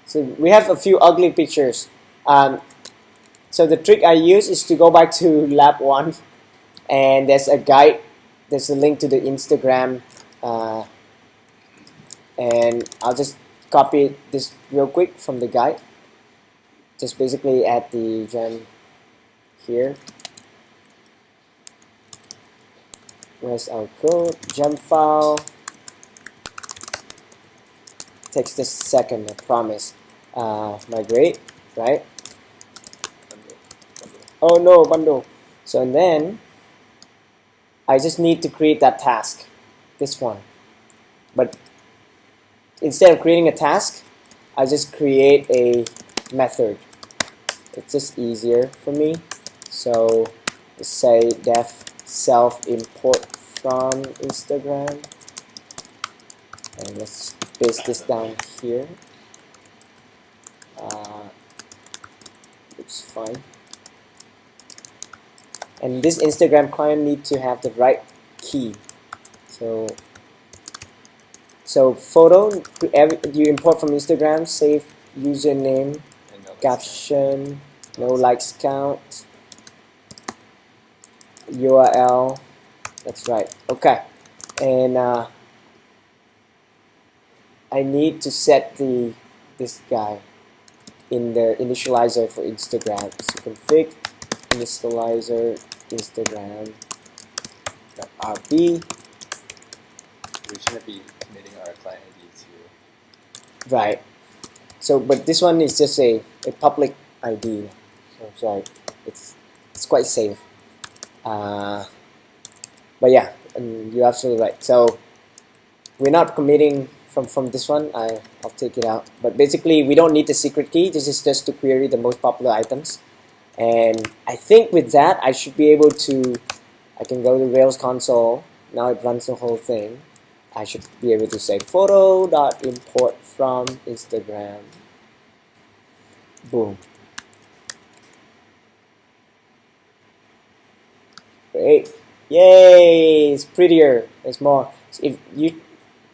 So we have a few ugly pictures. So the trick I use is to go back to lab 1, and there's a guide, there's a link to the Instagram, and I'll just copy this real quick from the guide. Just basically add the gem here. Where's our code? Gem file. Takes just a second, I promise. Migrate, right? Oh no, bundle. So and then I just need to create that task, this one. But instead of creating a task, I just create a method. It's just easier for me. So let's say def self import from Instagram, and let's paste this down here. Looks fine. And this Instagram client needs to have the right key. So photo, you import from Instagram, save username, caption, no likes count, URL. That's right. Okay, and I need to set this guy in the initializer for Instagram. So config initializer Instagram.rb. We shouldn't be committing our client ID to. Right. So, but this one is just a public ID. So sorry, it's quite safe. But yeah, you're absolutely right. So we're not committing from this one. I'll take it out. But basically, we don't need the secret key. This is just to query the most popular items. And I think with that, I should be able to. I can go to Rails console. Now it runs the whole thing. I should be able to say photo.import from Instagram. Boom. Great. Yay! It's prettier. It's more.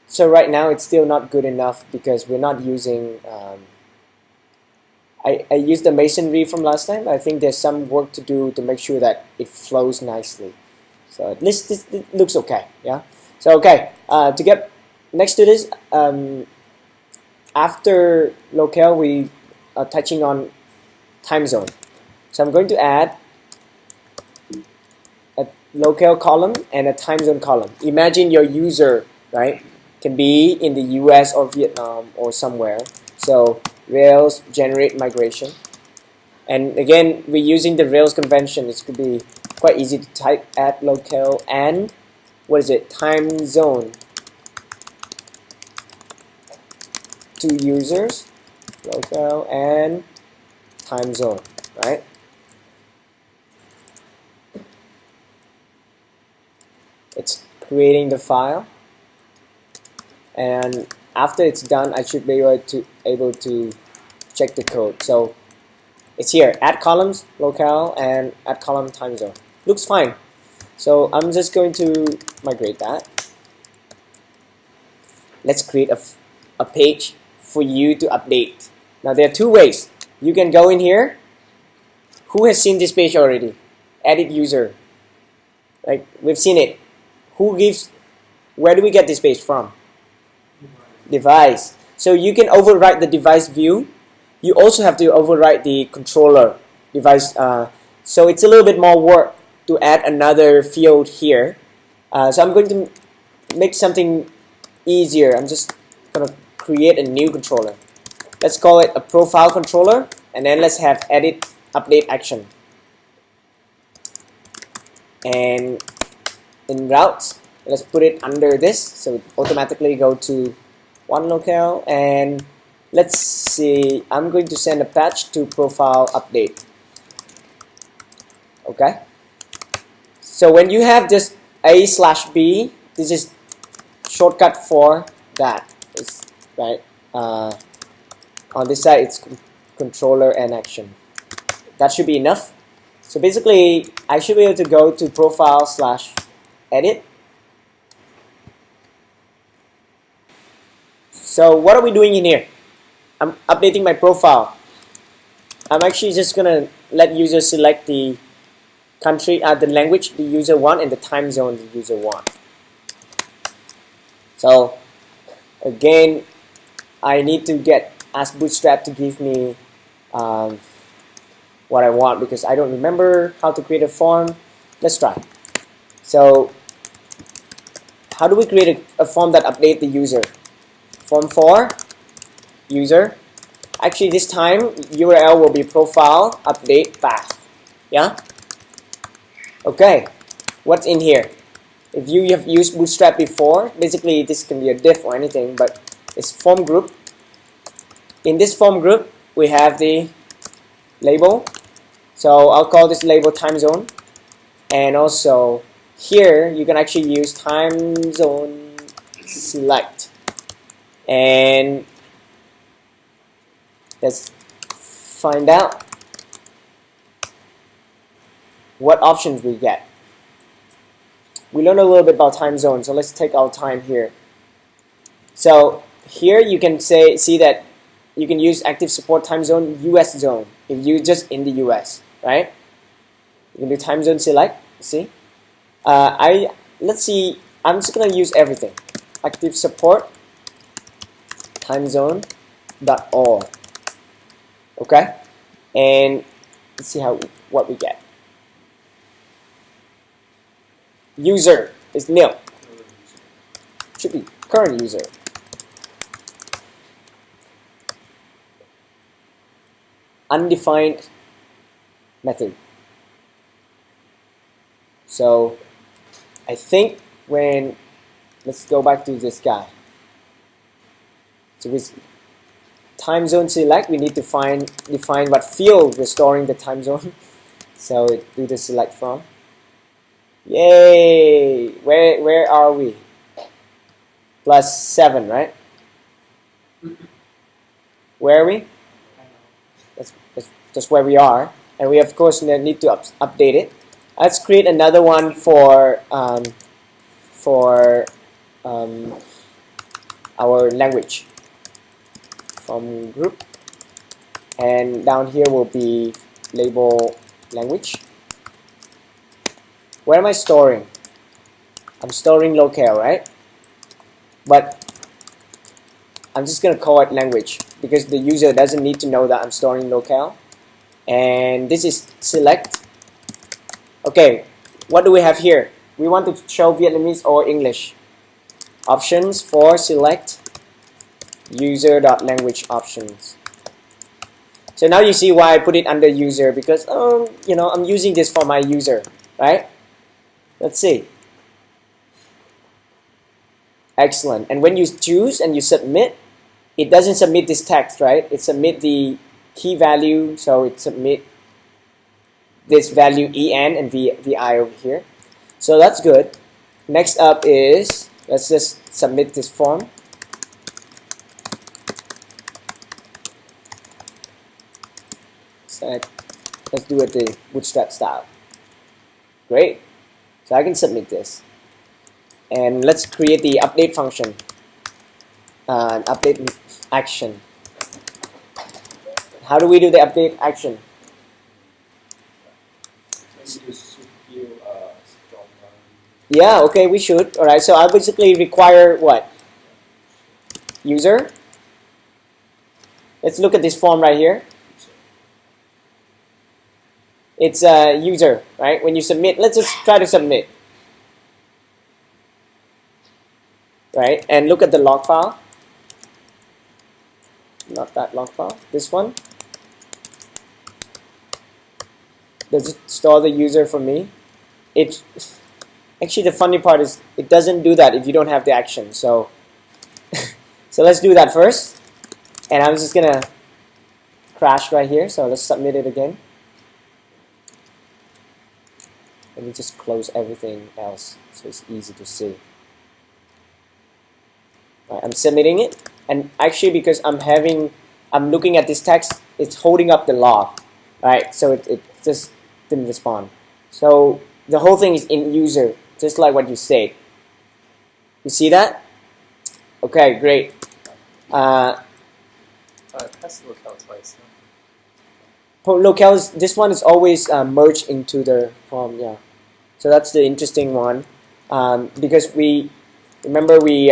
So right now it's still not good enough because we're not using. I used the masonry from last time. I think there's some work to do to make sure that it flows nicely. So at least it looks okay. Yeah. So okay. To get next to this, after locale we are touching on time zone. So I'm going to add a locale column and a time zone column. Imagine your user, right, can be in the US or Vietnam or somewhere. So Rails generate migration. And again, we're using the Rails convention. It could be quite easy to type add locale and what is it? Time zone to users, locale and time zone, right? It's creating the file, and after it's done, I should be able to check the code. So it's here, add columns, locale, and add column time zone. Looks fine. So I'm just going to migrate that. Let's create a page for you to update. Now there are two ways. You can go in here. Who has seen this page already? Edit user. Like we've seen it. Where do we get this page from? Device. So you can override the device view. You also have to override the controller device. So it's a little bit more work to add another field here. So I'm going to make something easier. I'm just going to create a new controller. Let's call it a profile controller, and then let's have edit update action. And in routes, let's put it under this, so it automatically go to one locale. And let's see, I'm going to send a patch to profile update. Okay. So when you have just A/B, this is shortcut for that. It's, right. On this side, it's controller and action. That should be enough. So basically, I should be able to go to profile/edit. So what are we doing in here? I'm updating my profile. I'm actually just gonna let user select the country, the language the user want and the time zone the user want. So again, I need to ask Bootstrap to give me what I want because I don't remember how to create a form. Let's try. So how do we create a form that update the user? Form for user. Actually, this time URL will be profile update path. Yeah. Okay. What's in here? If you have used Bootstrap before, basically this can be a div or anything, but it's form group. In this form group, we have the label. So I'll call this label time zone. And also here, you can actually use time zone select. And let's find out what options we get. We learned a little bit about time zone, so let's take our time here. So here you can see that you can use active support time zone US zone if you just in the US, right? You can do time zone select. See, let's see. I'm just gonna use everything. Active support time zone .org. Okay, and let's see what we get. User is nil. Should be current user. Undefined method. So I think let's go back to this guy. So with time zone select, we need to define what field we're storing the time zone. So do the select from. Yay! Where are we? +7, right? Where are we? That's where we are, and we of course need to update it. Let's create another one for our language from group, and down here will be label language. Where am I storing? I'm storing locale, right? But I'm just gonna call it language because the user doesn't need to know that I'm storing locale. And this is select. Okay, what do we have here? We want to show Vietnamese or English. Options for select user.language options. So now you see why I put it under user, because I'm using this for my user, right? Let's see. Excellent. And when you choose and you submit, it doesn't submit this text, right? It submit the key value, so it submit this value en and vi over here. So that's good. Next up is, let's just submit this form. So let's do it the Bootstrap style. Great. So I can submit this. And let's create the update function. Update action. How do we do the update action? Yeah, okay, we should. Alright, so I basically require what? User. Let's look at this form right here. It's a user, right? When you submit, let's just try to submit. Right? And look at the log file. Not that log file, this one. Does it store the user for me? Actually, the funny part is it doesn't do that if you don't have the action. So, so let's do that first. And I'm just gonna crash right here. So let's submit it again. Let me just close everything else so it's easy to see. Right, I'm submitting it, and actually because I'm looking at this text, it's holding up the log, right? So it just didn't respond. So the whole thing is in user, just like what you said. You see that? Okay, great. Press locale twice. Locales, this one is always merged into the form, yeah. So that's the interesting one, because we remember we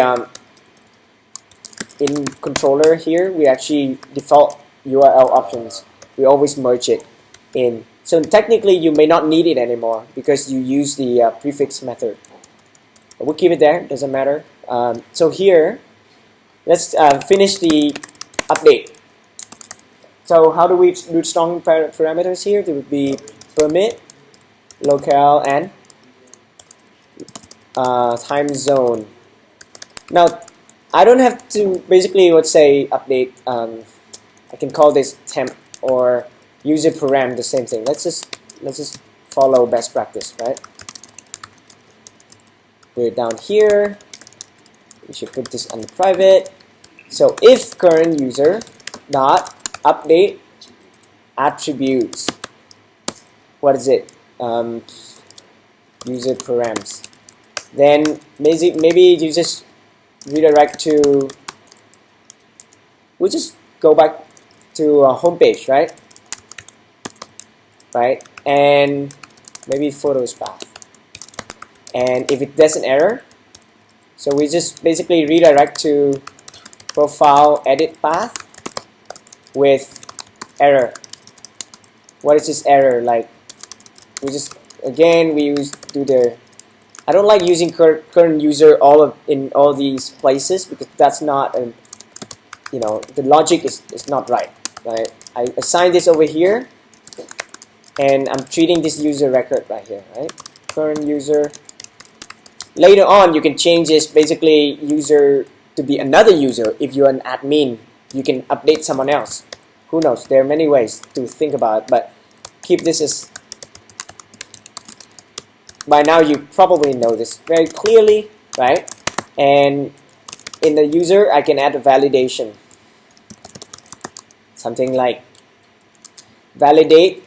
in controller here we actually default URL options. We always merge it in. So technically you may not need it anymore because you use the prefix method. But we'll keep it there. Doesn't matter. So here, let's finish the update. So how do we do strong parameters here? There would be permit, locale, and time zone. Now, I don't have to basically, let's say, update. I can call this temp or user param, the same thing. Let's just follow best practice, right? Put it down here. We should put this under private. So if current user dot update attributes, what is it? User params. Then maybe you just redirect to. We'll just go back to a home page, right? Right, and maybe photos path. And if it does an error, so we just basically redirect to profile edit path with error. What is this error? Like we just again we do the. I don't like using current user in all these places because that's not a, the logic is not right. I assign this over here, and I'm treating this user record right here. Right, current user. Later on, you can change this basically user to be another user. If you're an admin, you can update someone else. Who knows? There are many ways to think about it, but keep this as. By now, you probably know this very clearly, right? And in the user, I can add a validation. Something like validate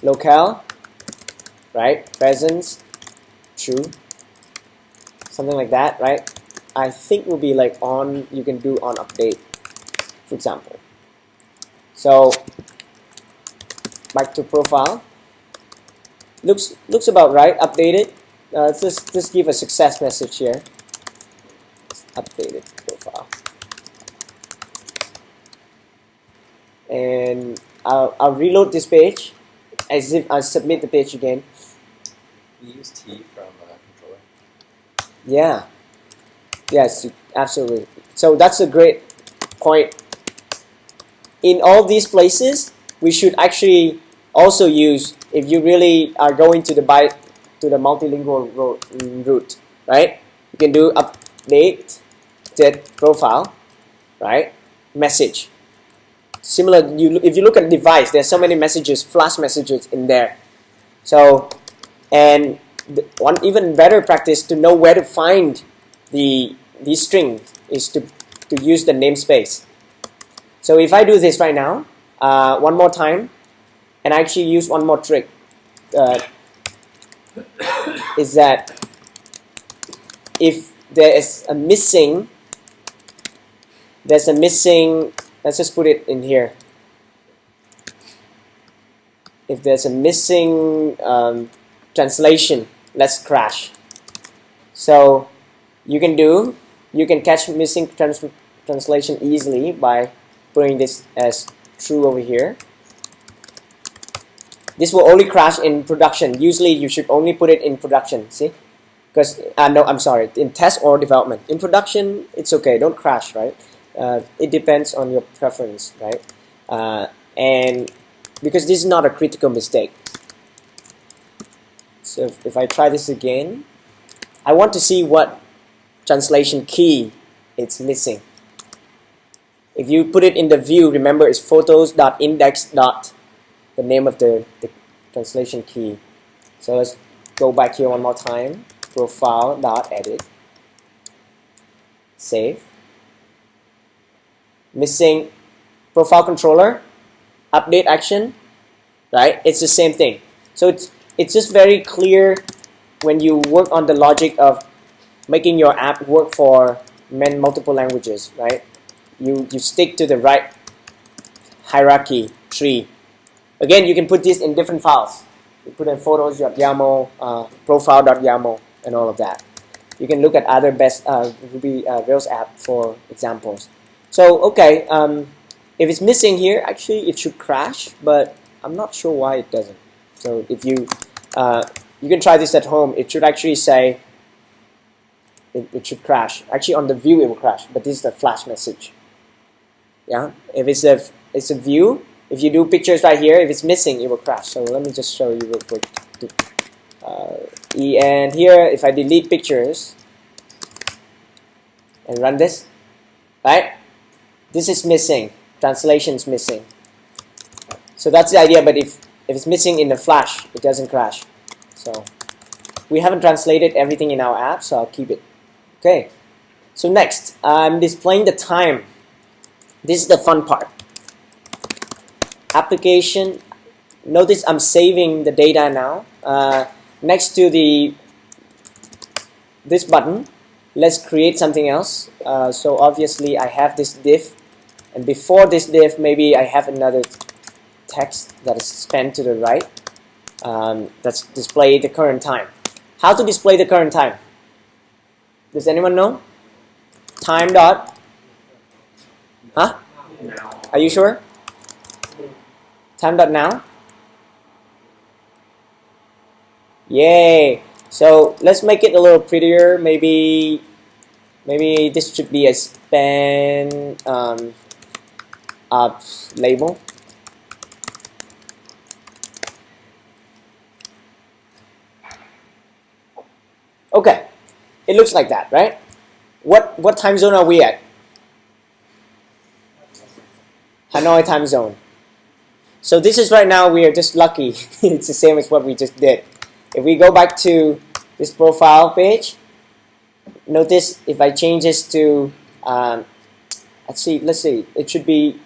locale, right? Presence true. Something like that, right? I think will be like on, you can do on update, for example. So back to profile. Looks about right. Updated. Let's just give a success message here. Updated profile. And I'll reload this page as if I submit the page again. You use T from controller. Yeah. Yes, absolutely. So that's a great point. In all these places, we should actually also use, if you really are going to the multilingual route, right? You can do update profile, right? Message. Similar, if you look at device, there's so many messages, flash messages in there. So, and one even better practice to know where to find the string is to use the namespace. So if I do this right now, one more time, and I actually use one more trick, is that if there is a missing, let's just put it in here. If there's a missing translation, let's crash. So you can catch missing translation easily by putting this as true over here. This will only crash in production. Usually you should only put it in production, see? Because, no, I'm sorry, in test or development. In production, it's okay, don't crash, right? It depends on your preference, right? And because this is not a critical mistake. So if I try this again, I want to see what translation key it's missing. If you put it in the view, remember it's photos.index. The name of the translation key. So let's go back here one more time. Profile.edit. Save. Missing profile controller. Update action. Right? It's the same thing. So it's just very clear when you work on the logic of making your app work for multiple languages, right? You stick to the right hierarchy tree. Again, you can put this in different files. You put in photos.yaml, profile.yaml, and all of that. You can look at other best Ruby Rails app for examples. So okay, if it's missing here, actually it should crash, but I'm not sure why it doesn't. So if you you can try this at home, it should actually say it should crash. Actually on the view it will crash, but this is the flash message. Yeah, if it's a view, if you do pictures right here, if it's missing, it will crash. So let me just show you real quick. And here, if I delete pictures and run this, right? This is missing. Translation is missing. So that's the idea. But if it's missing in the flash, it doesn't crash. So we haven't translated everything in our app, so I'll keep it. Okay. So next, I'm displaying the time. This is the fun part. Application. Notice I'm saving the data now. Next to this button, let's create something else. So obviously I have this div, and before this div, maybe I have another text that is spanned to the right. That's display the current time. How to display the current time? Does anyone know? Time dot. Huh? Are you sure? Time dot now. Yay! So let's make it a little prettier. Maybe this should be a span label. Okay, it looks like that, right? What time zone are we at? Hanoi time zone. So this is right now, we are just lucky. It's the same as what we just did. If we go back to this profile page, notice if I change this to, let's see, it should be,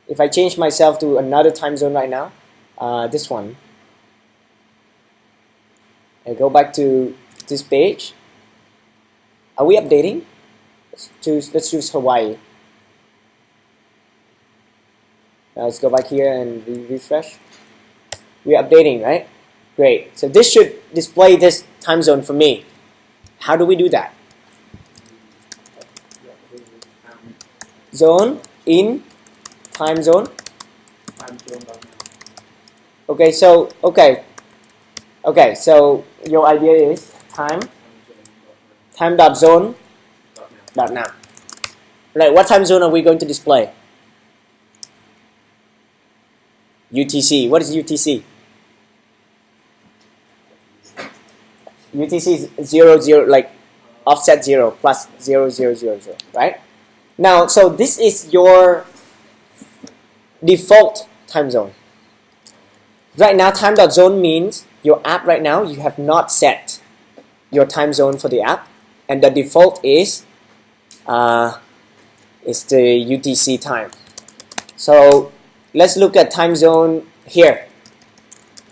if I change myself to another time zone right now, this one, I go back to this page. Are we updating? Let's choose Hawaii. Now let's go back here and refresh. We're updating, right? Great. So this should display this time zone for me. How do we do that? Zone in time zone. Okay, so so your idea is time dot zone dot now. Right, what time zone are we going to display? UTC. What is UTC? UTC is 0, 0, like offset 0 plus 0, 0, 0, 0, right? Now, so this is your default time zone. Right now, time.zone means your app right now, you have not set your time zone for the app, and the default is the UTC time. So let's look at time zone here.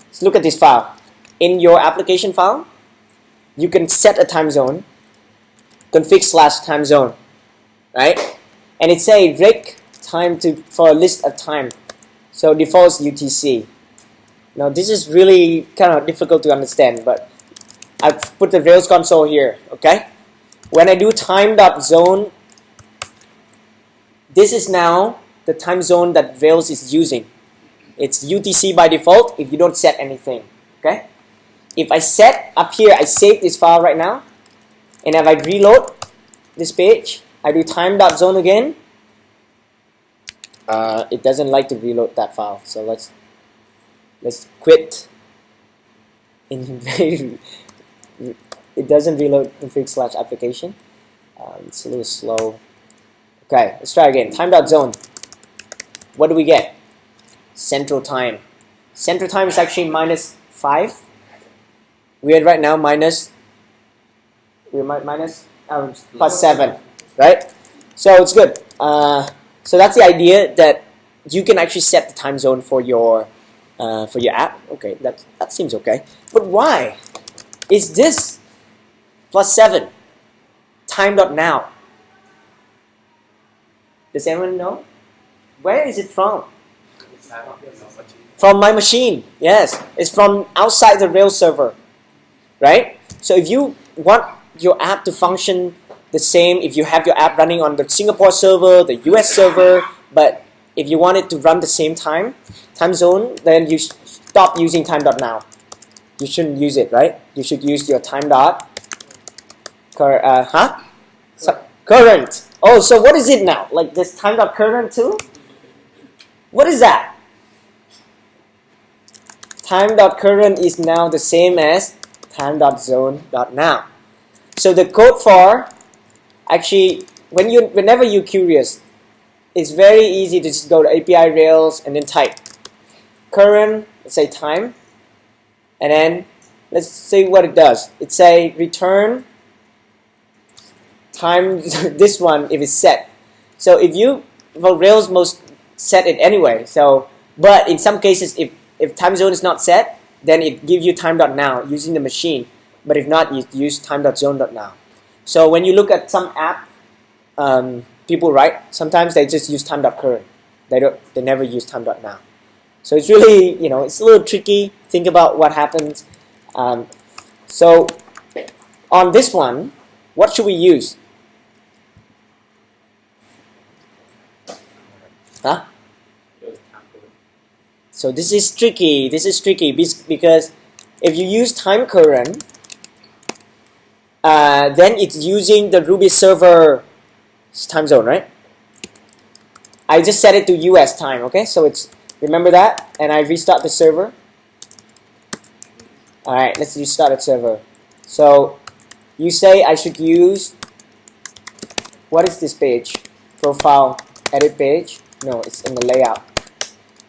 Let's look at this file. In your application file, you can set a time zone, config/time zone, right? And it says rec time for a list of time. So default is UTC. Now this is really kind of difficult to understand, but I've put the Rails console here, okay? When I do time.zone, this is now the time zone that Rails is using. It's UTC by default if you don't set anything, okay? If I set up here, I save this file right now, and if I reload this page, I do time.zone again, it doesn't like to reload that file, so let's quit. It doesn't reload config/application. It's a little slow. Okay, let's try again. Time.zone. What do we get? Central time. Central time is actually -5. We're right now +7, right? So it's good. So that's the idea, that you can actually set the time zone for your app. Okay, that seems okay. But why is this +7 time.now? Does anyone know? Where is it from? From my machine, yes. It's from outside the Rails server, right? So if you want your app to function the same, if you have your app running on the Singapore server, the US server, but if you want it to run the same time zone, then you stop using time.now. You shouldn't use it, right? You should use your time dot current. Oh, so what is it now? Like this time dot current too? What is that? Time.current is now the same as time.zone.now. So the code for, actually, whenever you're curious, it's very easy to just go to API Rails and then type current, let's say time, and then let's see what it does. It say return time this one if it's set. So Rails most set it anyway. So, but in some cases, if time zone is not set, then it gives you time.now using the machine. But if not, you use time.zone.now. So when you look at some app people write, sometimes they just use time.current. They never use time.now. So it's really, it's a little tricky. Think about what happens. So on this one, what should we use? Huh? So this is tricky. This is tricky because if you use time current, then it's using the Ruby server time zone, right? I just set it to US time, okay? So it's, remember that? And I restart the server. Alright, let's restart the server. So you say I should use, what is this page? Profile, edit page? No, it's in the layout.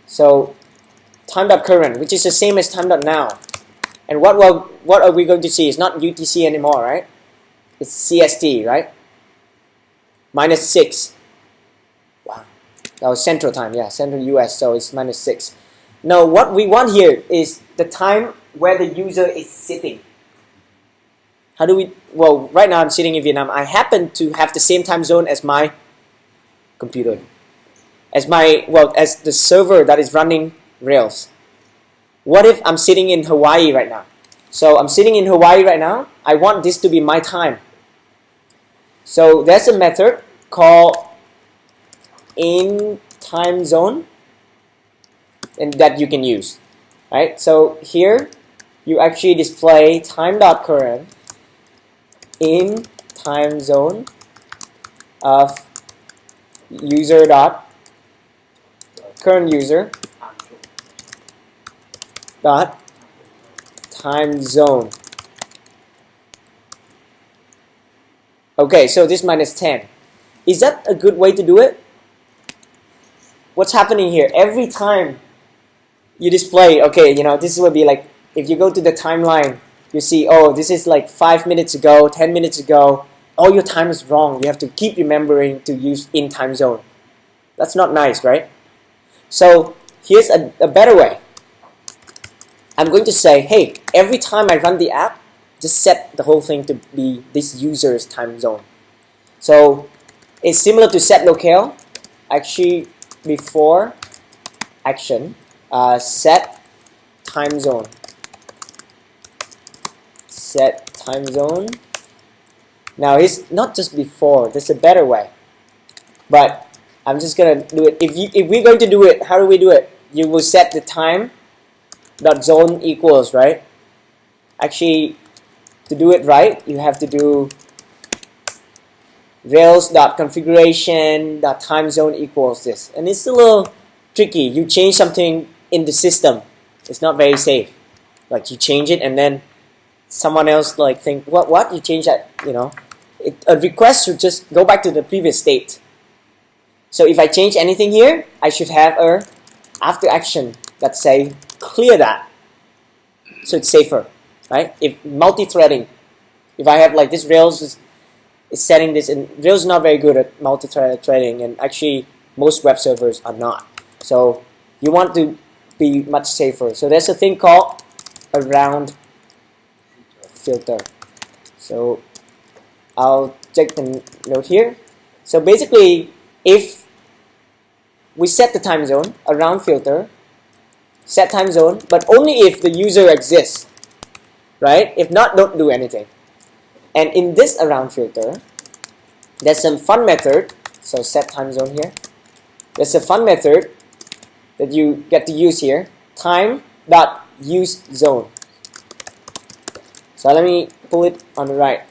So time.current, which is the same as time.now. And what are we going to see? It's not UTC anymore, right? It's CST, right? -6. Wow. That was Central Time, yeah, Central US, so it's -6. Now, what we want here is the time where the user is sitting. How do we, well, right now I'm sitting in Vietnam. I happen to have the same time zone as my computer. As the server that is running Rails. What if I'm sitting in Hawaii right now? So I'm sitting in Hawaii right now. I want this to be my time. So there's a method called in time zone, and that you can use, right? So here you actually display time.current in time zone of user dot current user dot time zone. Okay, so this -10. Is that a good way to do it? What's happening here? Every time you display, okay, this will be like, if you go to the timeline, you see, oh, this is like 5 minutes ago, 10 minutes ago, all your time is wrong. You have to keep remembering to use in time zone. That's not nice, right? So here's a better way. I'm going to say, hey, every time I run the app, just set the whole thing to be this user's time zone. So it's similar to set locale. Actually, before action, set time zone. Set time zone. Now it's not just before. There's a better way, but I'm just gonna do it. If we're going to do it, how do we do it? You will set the time dot zone equals, right? Actually, to do it right, you have to do rails.configuration.time zone equals this. And it's a little tricky. You change something in the system. It's not very safe. Like you change it and then someone else like think, what? You change that, a request should just go back to the previous state. So if I change anything here, I should have a after action that say clear that. So it's safer, right? If multi-threading, if I have like this Rails is setting this, and Rails is not very good at multi-threading, and actually most web servers are not. So you want to be much safer. So there's a thing called around filter. So I'll check the note here. So basically, if we set the time zone, around filter, set time zone, but only if the user exists, right? If not, don't do anything. And in this around filter, there's some fun method. So set time zone here. There's a fun method that you get to use here. Time dot use zone. So let me pull it on the right.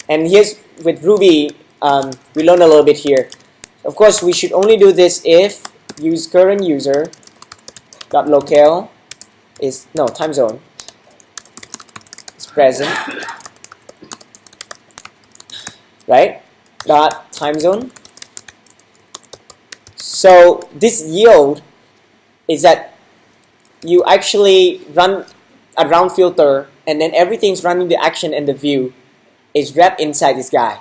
And here's with Ruby, we learned a little bit here. Of course, we should only do this if use current user dot locale is time zone is present, right? Dot time zone. So this yield is that you actually run a round filter, and then everything's running the action and the view is wrapped inside this guy.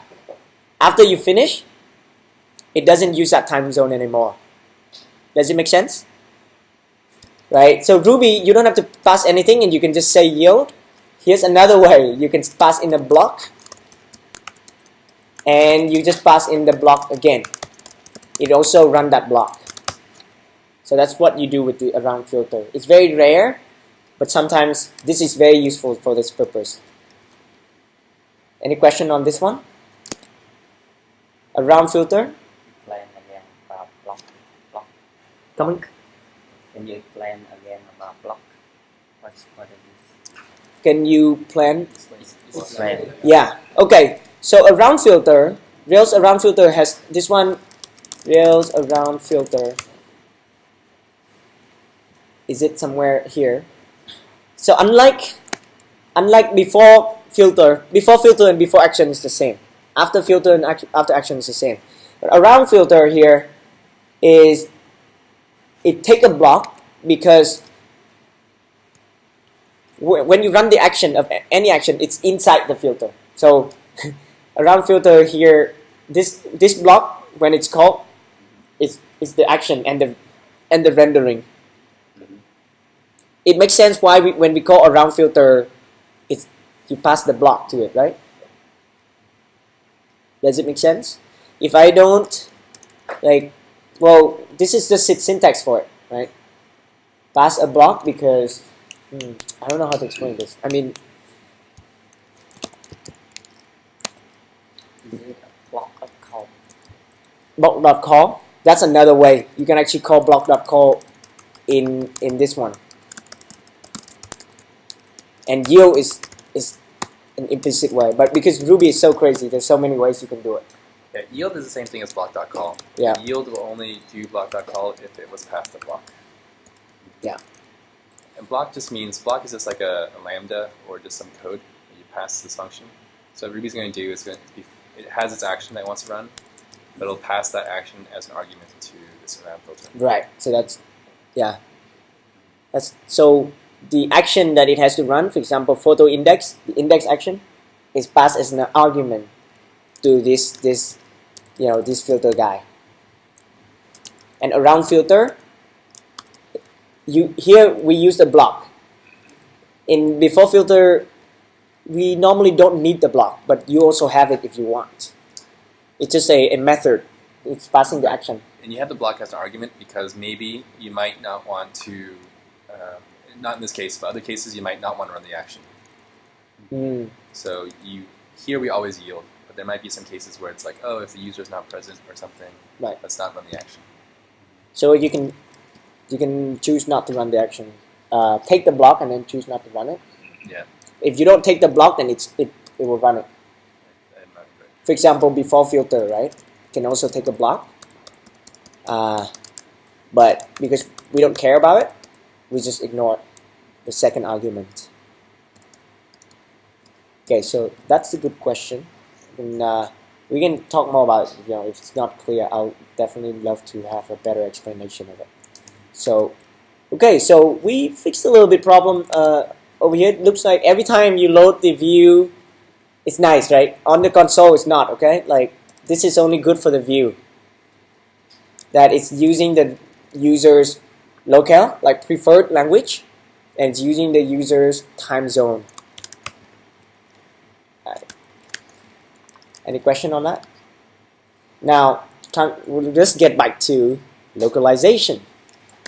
After you finish, it doesn't use that time zone anymore. Does it make sense? Right? So Ruby, you don't have to pass anything, and you can just say yield. Here's another way. You can pass in a block, and you just pass in the block again. It also run that block. So that's what you do with the around filter. It's very rare, but sometimes this is very useful for this purpose. Any question on this one? Around filter? Plan again about block. Come on. Can you explain again about block? What is this? Can you plan? Explain. Yeah. Okay. So around filter, Rails around filter has this one. Rails around filter. Is it somewhere here? So unlike before filter and before action is the same. After filter and after action is the same. But around filter here is it take a block, because when you run the action of any action, it's inside the filter. So around filter here, this block when it's called is the action and the rendering. It makes sense why when we call around filter, you pass the block to it, right? Does it make sense? If I don't, well, this is the syntax for it, right? Pass a block because, I don't know how to explain this. I mean, Is it a block.call? block.call, that's another way. You can actually call block.call in this one. And yield is an implicit way, but because Ruby is so crazy, there's so many ways you can do it. Yeah, yield is the same thing as block.call. Yeah. Yield will only do block.call if it was past the block. Yeah. And block is just like a lambda or just some code that you pass this function. So what Ruby's going to do is it has its action that it wants to run, but it'll pass that action as an argument to this around filter. Right. So so the action that it has to run, for example, photo index, the index action, is passed as an argument to this filter guy. And around filter, here we use the block. In before filter, we normally don't need the block, but you also have it if you want. It's just a method. It's passing the action. And you have the block as an argument because maybe you might not want to, not in this case, but other cases you might not want to run the action. So here we always yield, but there might be some cases where it's like, oh, if the user is not present or something, right, let's not run the action. So you can choose not to run the action. Take the block and then choose not to run it. Yeah. If you don't take the block, then it will run it. For example, before filter, right? You can also take a block. But because we don't care about it, we just ignore the second argument. Okay, so that's a good question. And we can talk more about it. If it's not clear, I'll definitely love to have a better explanation of it. So, okay, so we fixed a little bit problem over here. It looks like every time you load the view, it's nice, right? On the console, it's not, okay? Like, this is only good for the view. That it's using the user's locale, like preferred language, and it's using the user's time zone. Right. Any question on that? Now, we'll just get back to localization.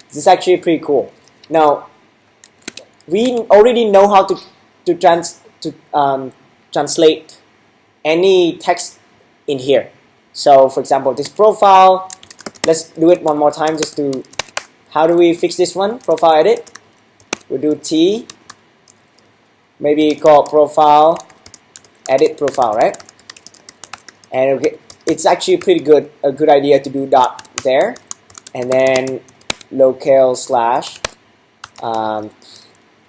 This is actually pretty cool. Now, we already know how to translate any text in here. So, for example, this profile. Let's do it one more time. Just to how do we fix this one? Profile edit. We'll do T. Maybe call profile edit profile, right? And it's actually pretty good. A good idea to do dot there, and then locale slash.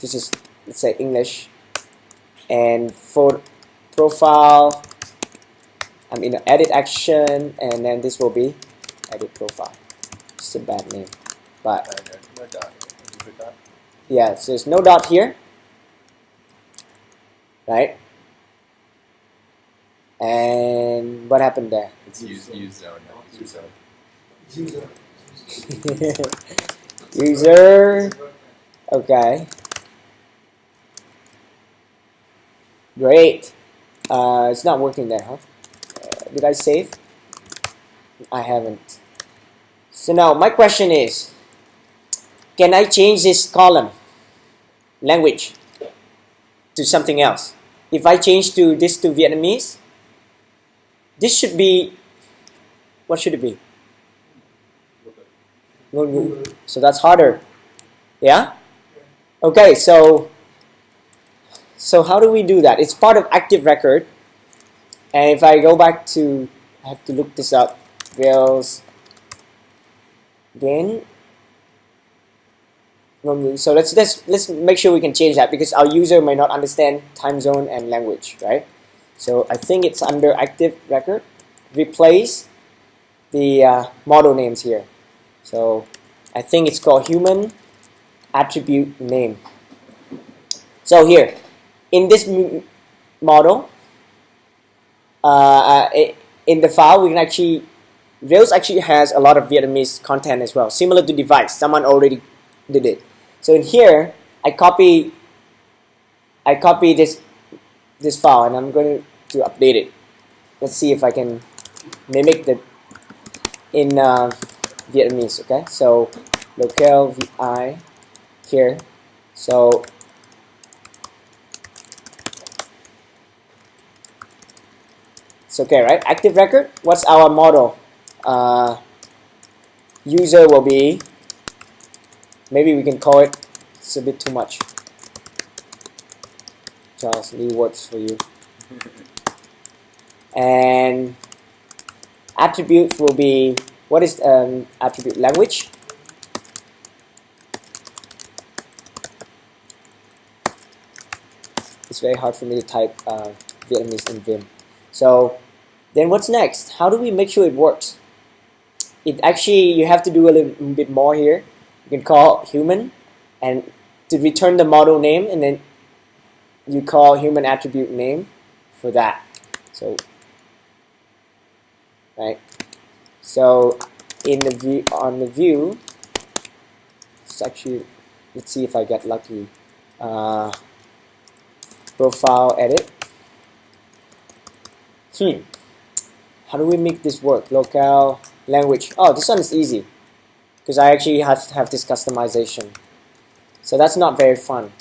This is, let's say, English, and for profile, I'm in the edit action, and then this will be edit profile. It's a bad name, but No dot. Put dot. yeah, so there's no dot here, right? And what happened there? It's use zone, not user zone. User. Okay. Great. It's not working there, huh? Did I save? I haven't. So now my question is, can I change this column, language, to something else? If I change this to Vietnamese, this should be, what should it be? So that's harder. Yeah? Okay, so how do we do that? It's part of active record. And if I go back to, I have to look this up. Rails again. So let's make sure we can change that, because our user may not understand time zone and language, right? So I think it's under active record. Replace the model names here. So I think it's called human attribute name. So here, in this model, in the file, we can actually, Rails actually has a lot of Vietnamese content as well, similar to device. Someone already did it. So in here, I copy this file, and I'm going to update it. Let's see if I can mimic the in Vietnamese. Okay, so locale vi here. So it's okay, right? Active record. What's our model? User will be. Maybe we can call it. It's a bit too much. Charles, new words for you. And attribute will be, what is attribute? Language. It's very hard for me to type Vietnamese in Vim. So then what's next? How do we make sure it works? It actually, you have to do a little bit more here. You can call human, and to return the model name, and then you call human attribute name for that. So right. So in the view, on the view, it's actually, let's see if I get lucky. Profile edit. How do we make this work? Locale language. Oh, this one is easy because I actually have to have this customization. So that's not very fun.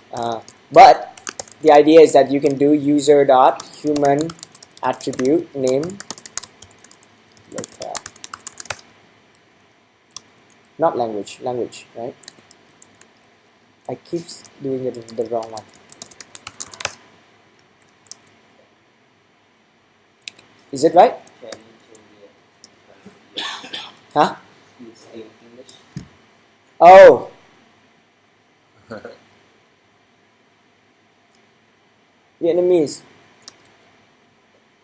But the idea is that you can do user dot human attribute name locale. Not language, right? I keep doing it the wrong one. Is it right? Can you change it? Huh? It's in English. Oh. Vietnamese.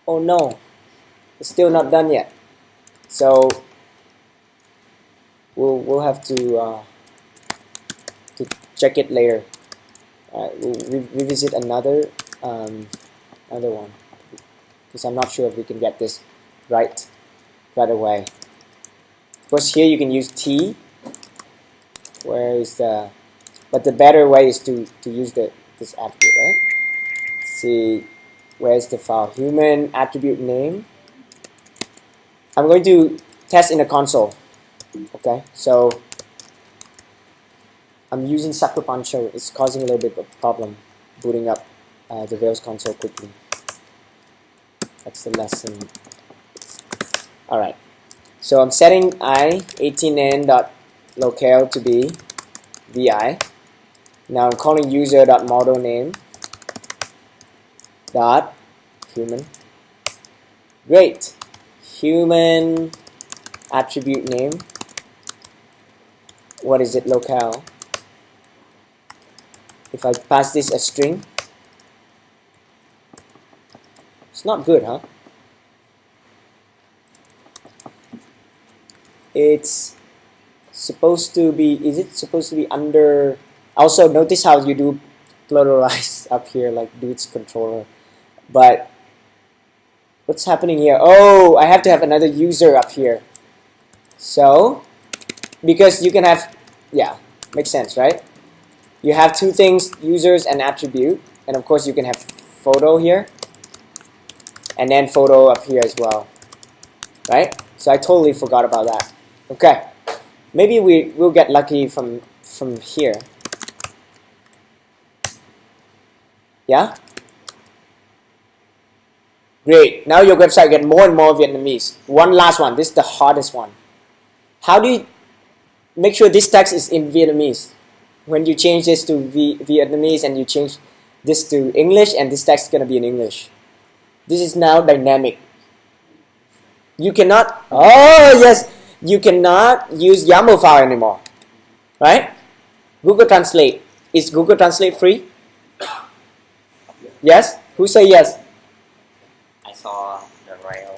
Oh no. It's still not done yet. So we'll have to check it later. We'll revisit another one, because I'm not sure if we can get this right away. Of course, here you can use T. Where is the? But the better way is to use this attribute, right? Let's see, where's the file? Human attribute name. I'm going to test in the console. Okay, so I'm using Sucker Puncher. It's causing a little bit of a problem booting up the Rails console quickly. That's the lesson. Alright, so I'm setting i18n.locale to be vi. Now I'm calling user.model name dot human. Great. Human attribute name. What is it? Locale. If I pass this a string, it's not good, huh? It's supposed to be, is it supposed to be under, also notice how you do pluralize up here, like do its controller. But what's happening here? Oh, I have to have another user up here. So, because you can have, yeah, makes sense, right? You have two things, users and attribute, and of course you can have photo here, and then photo up here as well, right? So I totally forgot about that. Okay, maybe we'll get lucky from here. Yeah? Great. Now your website get more and more Vietnamese. One last one. This is the hardest one. How do you make sure this text is in Vietnamese? When you change this to Vietnamese and you change this to English, and this text is going to be in English. This is now dynamic. You cannot, oh yes, you cannot use YAML file anymore, right? Google Translate. Is Google Translate free? Yes? Who say yes? I saw the rail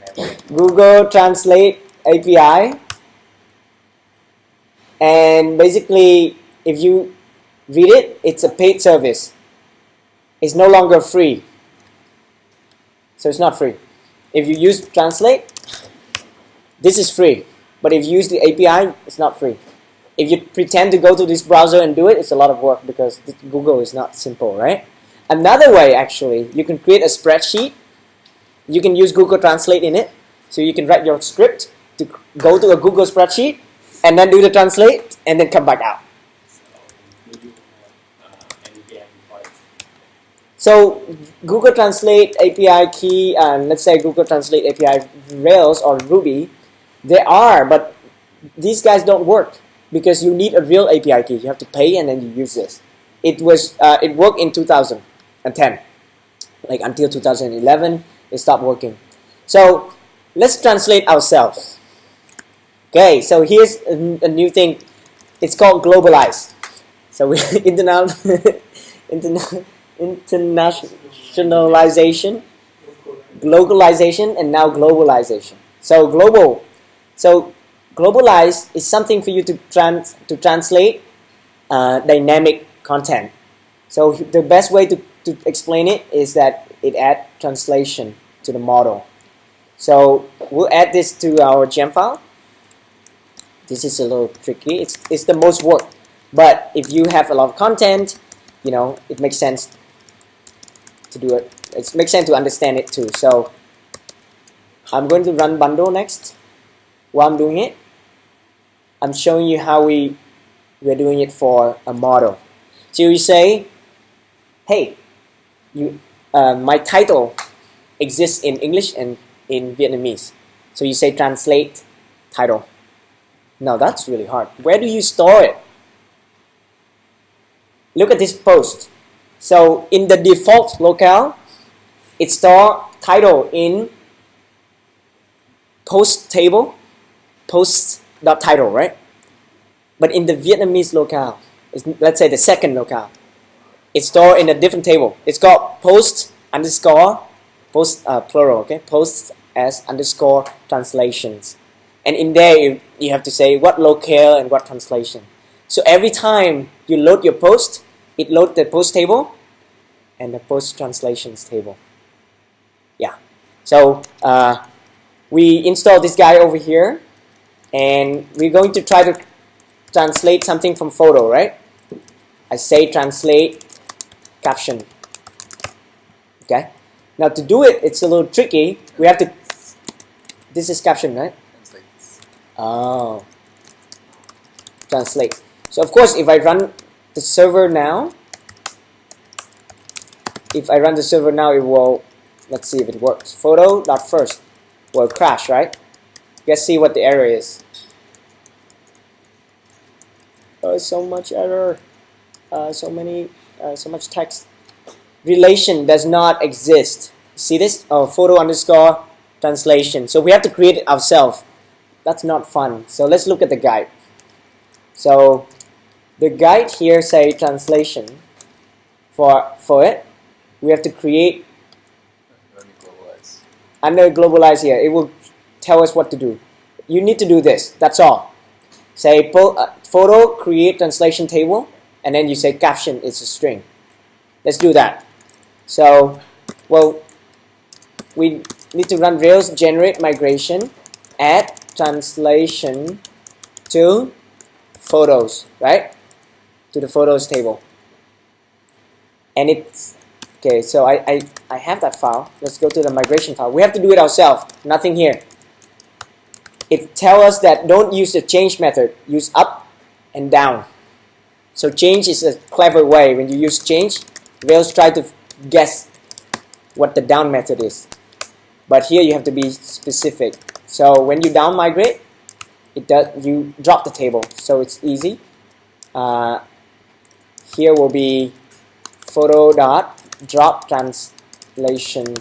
level. Google Translate API. And basically, if you read it, it's a paid service. It's no longer free. So it's not free. If you use Translate, this is free. But if you use the API, it's not free. If you pretend to go to this browser and do it, it's a lot of work because Google is not simple, right? Another way, actually, you can create a spreadsheet. You can use Google Translate in it. So you can write your script to go to a Google spreadsheet and then do the translate and then come back out. So Google Translate API key, let's say Google Translate API Rails or Ruby, they are, but these guys don't work because you need a real API key. You have to pay and then you use this. It worked in 2010, like until 2011, it stopped working. So let's translate ourselves. Okay, so here's a new thing. It's called Globalize. So we internationalization, localization, and now globalization. So globalize is something for you to translate dynamic content. So the best way to explain it is that it adds translation to the model. So we'll add this to our gem file. This is a little tricky. It's the most work, but if you have a lot of content, you know, it makes sense to do it. It makes sense to understand it too. So I'm going to run bundle next. While I'm doing it, I'm showing you how we're doing it for a model. So you say, hey, my title exists in English and in Vietnamese. So you say translate title. Now that's really hard. Where do you store it? Look at this post. So in the default locale, it stores title in post table, post.title, right? But in the Vietnamese locale, let's say the second locale, it's stored in a different table. It's called post underscore, post plural, okay? Post as underscore translations. And in there, you have to say what locale and what translation. So every time you load your post, it loads the post table and the post translations table. Yeah. So we install this guy over here, and we're going to try to translate something from photo, right? I say translate caption. Okay. Now to do it, it's a little tricky. We have to. This is caption, right? Oh, translate. So of course, if I run the server now, it will, let's see if it works. Photo.first will crash, right? Let's see what the error is. Oh, so much error. So much text. Relation does not exist. See this? Oh, photo underscore translation. So we have to create it ourselves. That's not fun. So let's look at the guide. So the guide here say translation. For it, we have to create Globalize. under Globalize here. It will tell us what to do. You need to do this. That's all. Say photo create translation table, and then you say caption is a string. Let's do that. So, well, we need to run Rails generate migration, add translation to photos, right? To the photos table. And it's okay. So I have that file. Let's go to the migration file. We have to do it ourselves. Nothing here. It tells us that don't use the change method. Use up and down. So change is a clever way. When you use change, Rails try to guess what the down method is. But here you have to be specific. So when you down migrate, you drop the table. So it's easy. Here will be photo dot drop translation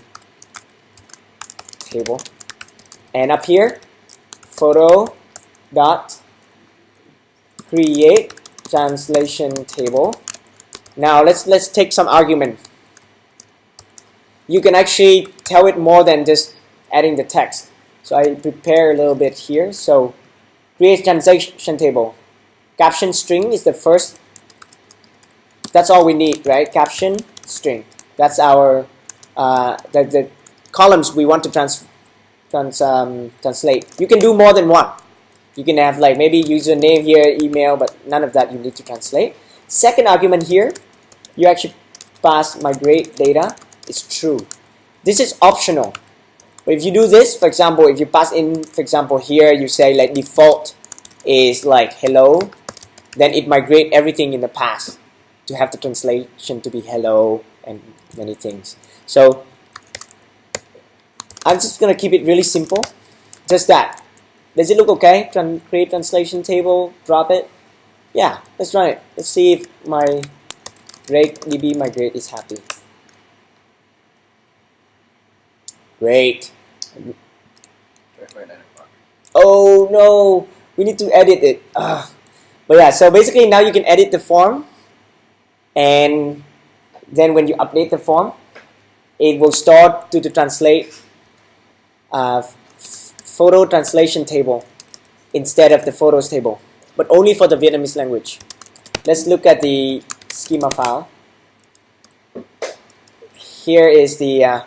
table, and up here photo dot create translation table. Now let's take some argument. You can actually tell it more than just adding the text. So I prepare a little bit here. So create translation table. Caption string is the first. That's all we need, right? Caption string. That's our the columns we want to translate. You can do more than one. You can have like maybe username here, email, but none of that you need to translate. Second argument here, you actually pass migrate data. It's true. This is optional. But if you do this, for example, if you pass in, for example, here you say like default is like hello, then it migrate everything in the past to have the translation to be hello and many things. So I'm just gonna keep it really simple. Just that. Does it look okay? Create translation table, drop it. Yeah, let's run it. Let's see if my db migrate is happy. Great. Right, 9 o'clock. Oh no, we need to edit it. Ugh. But yeah, so basically now you can edit the form, and then when you update the form, it will start to the translate photo translation table instead of the photos table, but only for the Vietnamese language. Let's look at the schema file. Here is the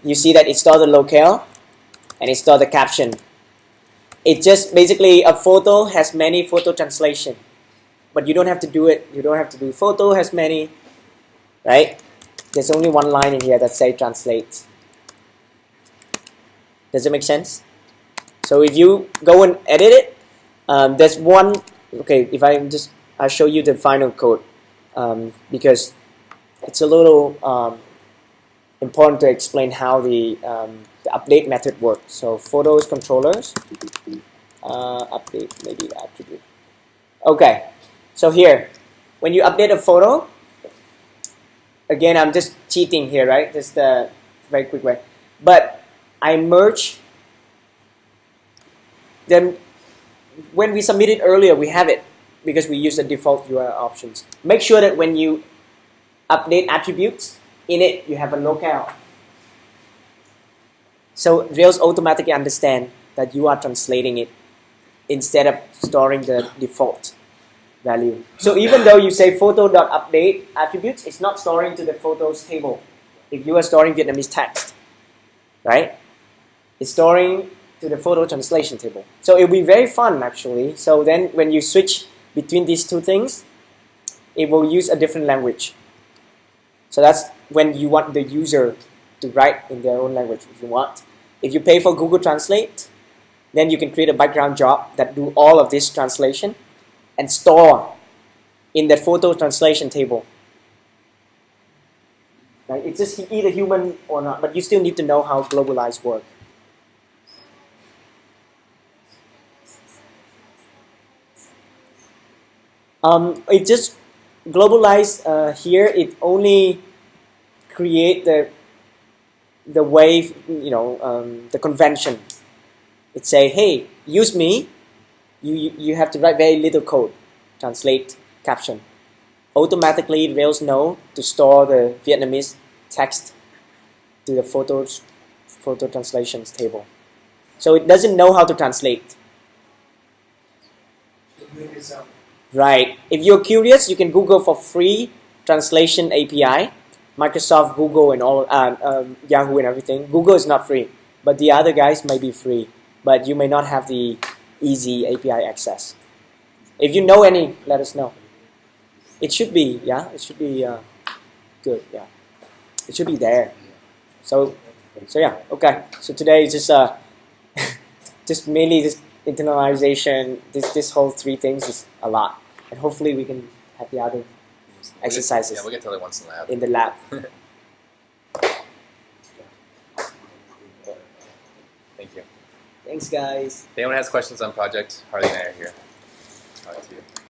you see that it stored the locale and it stored the caption. It just basically a photo has many photo translation, but you don't have to do it. You don't have to do photo has many, right? There's only one line in here that say translate. Does it make sense? So if you go and edit it, there's one. Okay, if I'll show you the final code because it's a little important to explain how the update method works. So photos controllers update maybe attribute. Okay, so here when you update a photo, again I'm just cheating here, right? Just a very quick way, but I merge them. When we submitted earlier, we have it because we use the default URL options. Make sure that when you update attributes, in it you have a locale. So Rails automatically understand that you are translating it instead of storing the default value. So even though you say photo.update attributes, it's not storing to the photos table. If you are storing Vietnamese text, right? It's storing to the photo translation table. So it will be very fun actually. So then when you switch between these two things, it will use a different language. So that's when you want the user to write in their own language if you want. If you pay for Google Translate, Then you can create a background job that do all of this translation and store in that photo translation table. Right? It's just either human or not, but you still need to know how Globalize works. It just Globalize here. It only create the way, the convention. It say, hey, use me. You have to write very little code, translate caption. Automatically, Rails know to store the Vietnamese text to the photo translations table. So it doesn't know how to translate. Right. If you're curious, you can Google for free translation API. Microsoft, Google, and all Yahoo and everything. Google is not free, but the other guys might be free. But you may not have the easy API access. If you know any, let us know. It should be, yeah. It should be good, yeah. It should be there. So yeah. Okay. So today is just just mainly this internalization. This whole three things is a lot, and hopefully we can have the other exercises. We'll get to the ones in the lab. In the lab. Thank you. Thanks, guys. If anyone has questions on project, Harley and I are here.